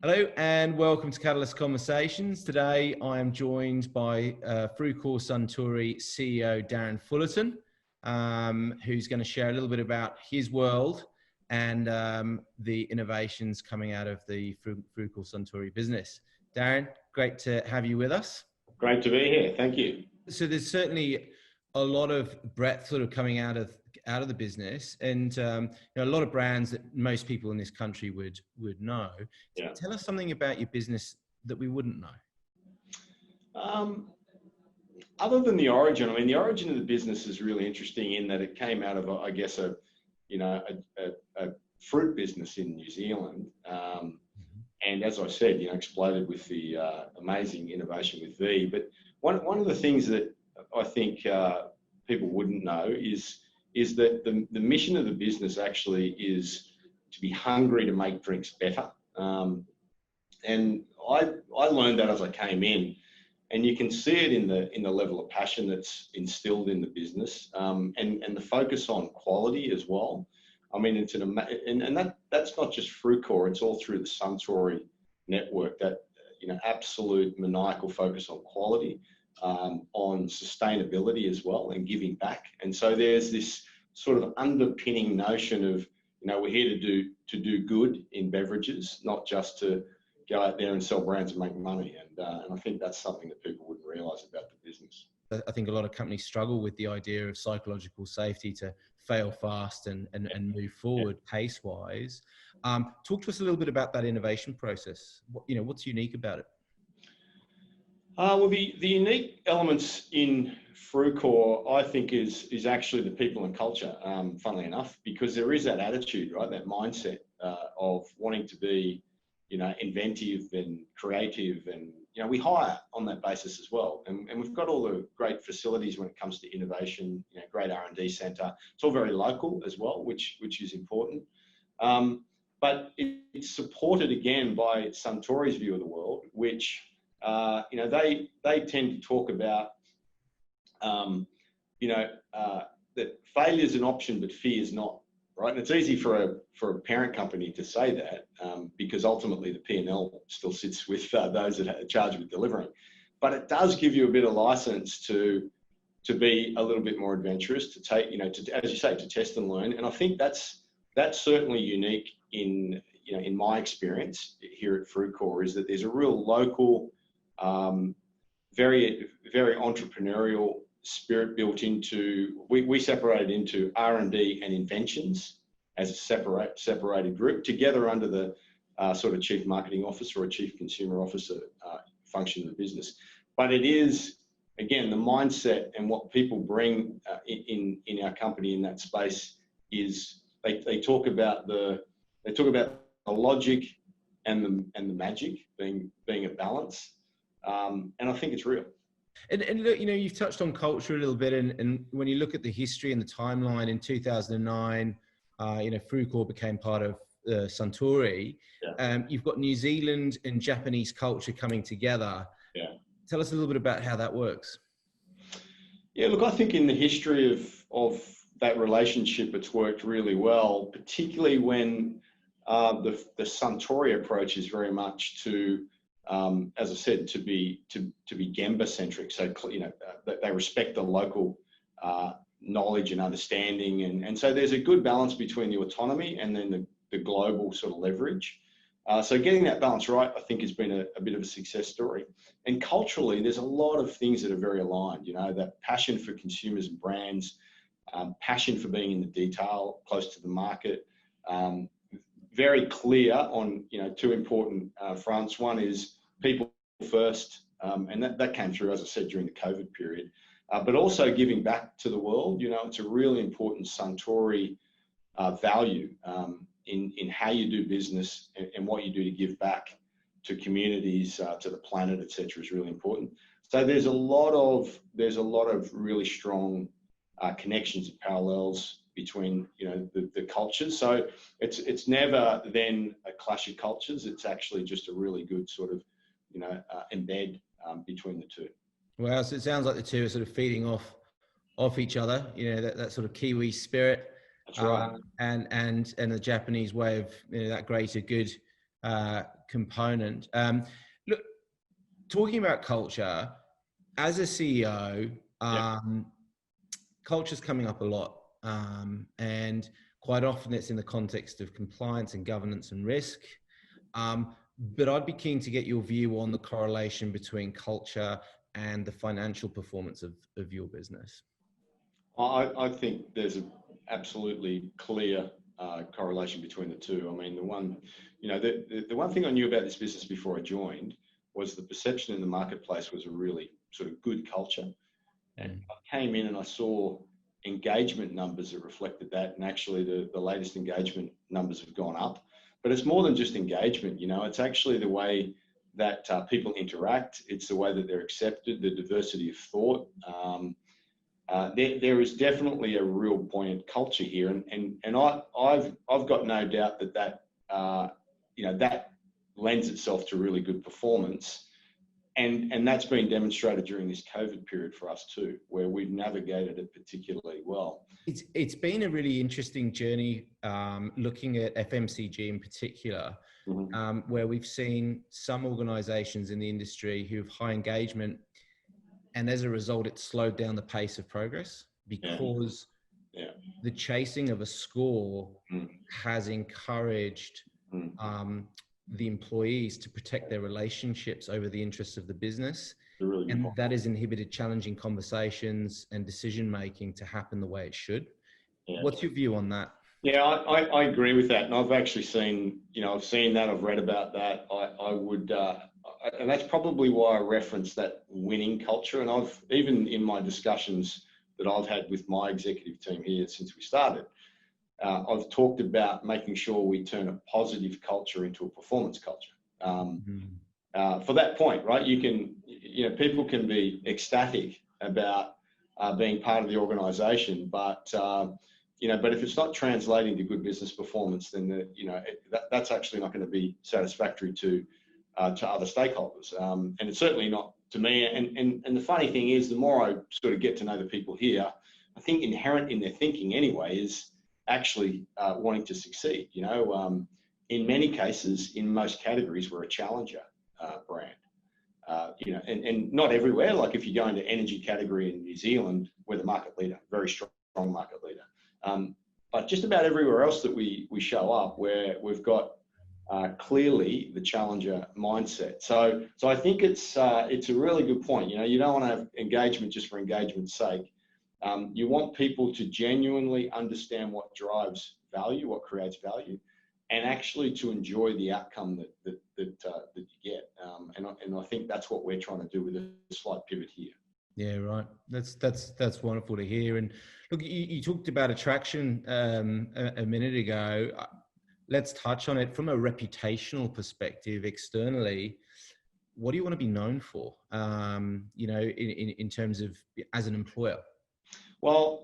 Hello and welcome to Catalyst Conversations. Today I am joined by Frucor Suntory CEO Darren Fullerton, who's going to share a little bit about his world and the innovations coming out of the Frucor Suntory business. Darren, great to have you with us. Great to be here. Thank you. So there's certainly a lot of breadth sort of coming out of the business, and a lot of brands that most people in this country would know. Yeah. Tell us something about your business that we wouldn't know. Other than the origin, I mean, the origin of the business is really interesting in that it came out of, I guess, a fruit business in New Zealand, and as I said, exploded with the amazing innovation with V. But one of the things that I think people wouldn't know is that the mission of the business actually is to be hungry to make drinks better. And I learned that as I came in, and you can see it in the level of passion that's instilled in the business, and the focus on quality as well. I mean, it's that's not just Frucor; it's all through the Suntory network. That absolute maniacal focus on quality. On sustainability as well, and giving back. And so there's this sort of underpinning notion of, we're here to do good in beverages, not just to go out there and sell brands and make money. And I think that's something that people wouldn't realise about the business. I think a lot of companies struggle with the idea of psychological safety to fail fast and move forward pace-wise. Talk to us a little bit about that innovation process. What's unique about it? Well, the unique elements in Frucor, I think, is actually the people and culture, funnily enough, because there is that attitude, right, that mindset of wanting to be, inventive and creative, and we hire on that basis as well. And we've got all the great facilities when it comes to innovation, great R&D centre. It's all very local as well, which is important. But it's supported again by Suntory's view of the world, which they tend to talk about, that failure is an option, but fear is not, right? And it's easy for a parent company to say that because ultimately the P&L still sits with those that are charged with delivering. But it does give you a bit of license to be a little bit more adventurous, to take, as you say, to test and learn. And I think that's certainly unique in my experience here at Frucor, is that there's a real local, very, very entrepreneurial spirit built into, we separated into R&D and inventions as a separated group together under the sort of chief marketing officer or chief consumer officer function of the business. But it is, again, the mindset and what people bring in our company in that space is they talk about the logic and the magic being a balance. And I think it's real. And look, you've touched on culture a little bit, and when you look at the history and the timeline, in 2009, Frucor became part of Suntory. Yeah. You've got New Zealand and Japanese culture coming together. Yeah. Tell us a little bit about how that works. Yeah, look, I think in the history of that relationship, it's worked really well, particularly when the Suntory approach is very much to, as I said, to be Gemba centric. So they respect the local knowledge and understanding, and so there's a good balance between the autonomy and then the global sort of leverage. So getting that balance right, I think, has been a bit of a success story. And culturally, there's a lot of things that are very aligned. That passion for consumers and brands, passion for being in the detail, close to the market. Very clear on two important fronts. One is people first, and that came through, as I said, during the COVID period. But also giving back to the world. It's a really important Suntory value in how you do business and what you do to give back to communities, to the planet, etc. is really important. So there's a lot of really strong connections and parallels between the cultures. So it's never then a clash of cultures. It's actually just a really good sort of embed between the two. Well, so it sounds like the two are sort of feeding off each other. That sort of Kiwi spirit. That's right. And the Japanese way of that greater good component. Look, talking about culture, as a CEO, culture's coming up a lot. And quite often it's in the context of compliance and governance and risk. But I'd be keen to get your view on the correlation between culture and the financial performance of your business. I think there's an absolutely clear correlation between the two. I mean, the one thing I knew about this business before I joined was the perception in the marketplace was a really sort of good culture. And I came in and I saw engagement numbers that reflected that, and actually the latest engagement numbers have gone up. But it's more than just engagement, it's actually the way that people interact. It's the way that they're accepted, the diversity of thought. There is definitely a real buoyant culture here, and I've got no doubt that that lends itself to really good performance. And that's been demonstrated during this COVID period for us too, where we've navigated it particularly well. It's been a really interesting journey, looking at FMCG in particular, where we've seen some organisations in the industry who have high engagement, and as a result, it slowed down the pace of progress because the chasing of a score has encouraged the employees to protect their relationships over the interests of the business. Really and that has inhibited challenging conversations and decision-making to happen the way it should. What's your view on that? Yeah, I agree with that. And I've actually seen, I've seen that, I've read about that. I would, and that's probably why I referenced that winning culture. And I've, even in my discussions that I've had with my executive team here since we started, I've talked about making sure we turn a positive culture into a performance culture. For that point, right? People can be ecstatic about being part of the organisation, but if it's not translating to good business performance, then that's actually not going to be satisfactory to other stakeholders, and it's certainly not to me. And the funny thing is, the more I sort of get to know the people here, I think inherent in their thinking anyway is actually wanting to succeed. In many cases, in most categories, we're a challenger brand. And not everywhere. Like if you go into energy category in New Zealand, we're the market leader, very strong market leader. But just about everywhere else that we show up, where we've got clearly the challenger mindset. So I think it's a really good point. You don't want to have engagement just for engagement's sake. You want people to genuinely understand what drives value, what creates value, and actually to enjoy the outcome that you get. And I think that's what we're trying to do with a slight pivot here. Yeah, right. That's wonderful to hear. And look, you talked about attraction a minute ago. Let's touch on it from a reputational perspective externally. What do you want to be known for? In terms of as an employer. Well,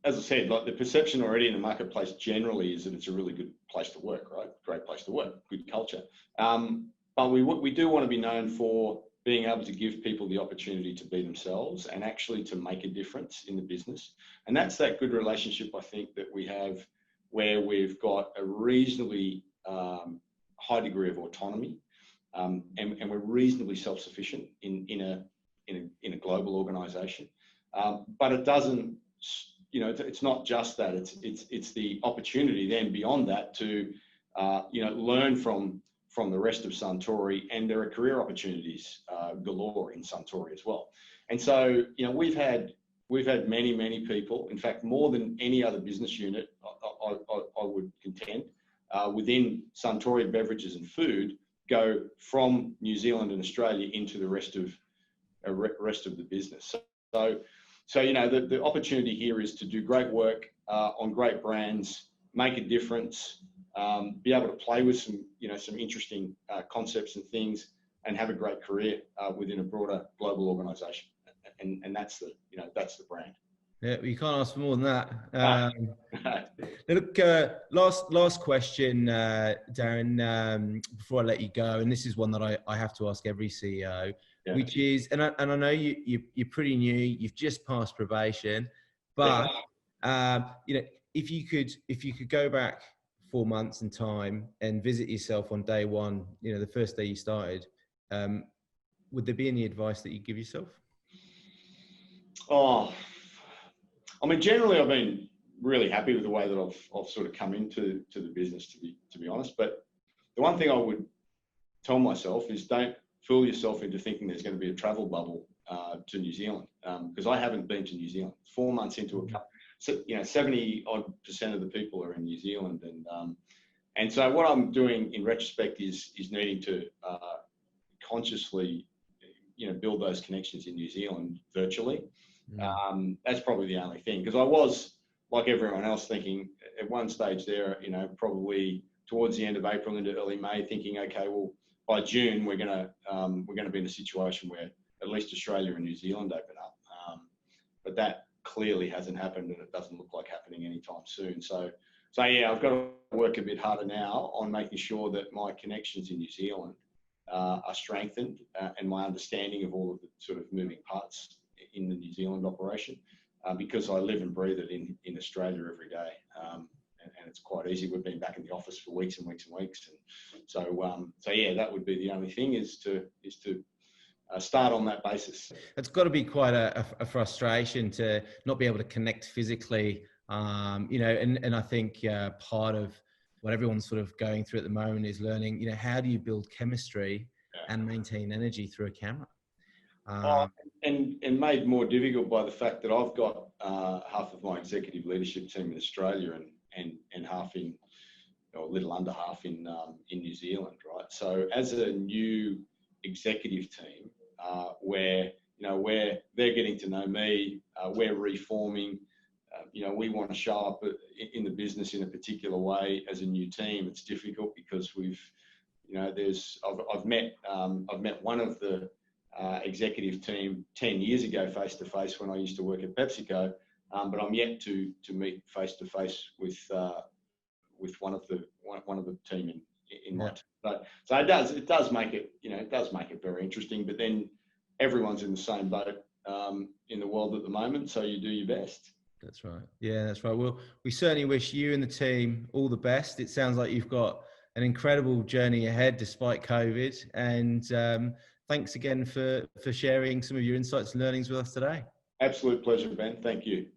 as I said, like the perception already in the marketplace generally is that it's a really good place to work, right? Great place to work, good culture. But we do want to be known for being able to give people the opportunity to be themselves and actually to make a difference in the business. And that's that good relationship, I think, that we have where we've got a reasonably high degree of autonomy, and we're reasonably self-sufficient in a global organisation. But it doesn't, it's not just that. It's the opportunity then beyond that to learn from the rest of Suntory, and there are career opportunities galore in Suntory as well. And so we've had many people, in fact more than any other business unit, I would contend, within Suntory Beverages and Food, go from New Zealand and Australia into the rest of the business. So the opportunity here is to do great work on great brands, make a difference, be able to play with some interesting concepts and things, and have a great career within a broader global organisation. And that's the brand. Yeah, you can't ask for more than that. Look, last question, Darren, before I let you go, and this is one that I have to ask every CEO, which is, and I know you're pretty new, you've just passed probation, but if you could go back 4 months in time and visit yourself on day one, you know, the first day you started, would there be any advice that you give yourself? Oh, I mean, generally, I've been really happy with the way that I've sort of come into the business, to be honest. But the one thing I would tell myself is don't fool yourself into thinking there's going to be a travel bubble to New Zealand, because I haven't been to New Zealand. 4 months into a couple, so, you know, 70% of the people are in New Zealand, and so what I'm doing in retrospect is needing to consciously, you know, build those connections in New Zealand virtually. That's probably the only thing, because I was, like everyone else, thinking at one stage there, you know, probably towards the end of April into early May, thinking, okay, well, by June we're going to be in a situation where at least Australia and New Zealand open up, but that clearly hasn't happened, and it doesn't look like happening anytime soon. So yeah, I've got to work a bit harder now on making sure that my connections in New Zealand are strengthened, and my understanding of all of the sort of moving parts in the New Zealand operation, because I live and breathe it in Australia every day, and it's quite easy. We've been back in the office for weeks and weeks and weeks, and so yeah, that would be the only thing, is to start on that basis. It's got to be quite a frustration to not be able to connect physically, you know, and I think part of what everyone's sort of going through at the moment is learning, you know, how do you build chemistry and maintain energy through a camera? And made more difficult by the fact that I've got half of my executive leadership team in Australia and half in, or a little under half in New Zealand, right? So as a new executive team, where they're getting to know me, we're reforming. You know, we want to show up in the business in a particular way as a new team. It's difficult because we've, you know, I've met one of the executive team 10 years ago face to face when I used to work at PepsiCo, but I'm yet to meet face to face with one of the team in my team. So it does make it, you know, it does make it very interesting. But then everyone's in the same boat in the world at the moment, so you do your best. That's right. Yeah, that's right. Well, we certainly wish you and the team all the best. It sounds like you've got an incredible journey ahead despite COVID. And thanks again for sharing some of your insights and learnings with us today. Absolute pleasure, Ben. Thank you.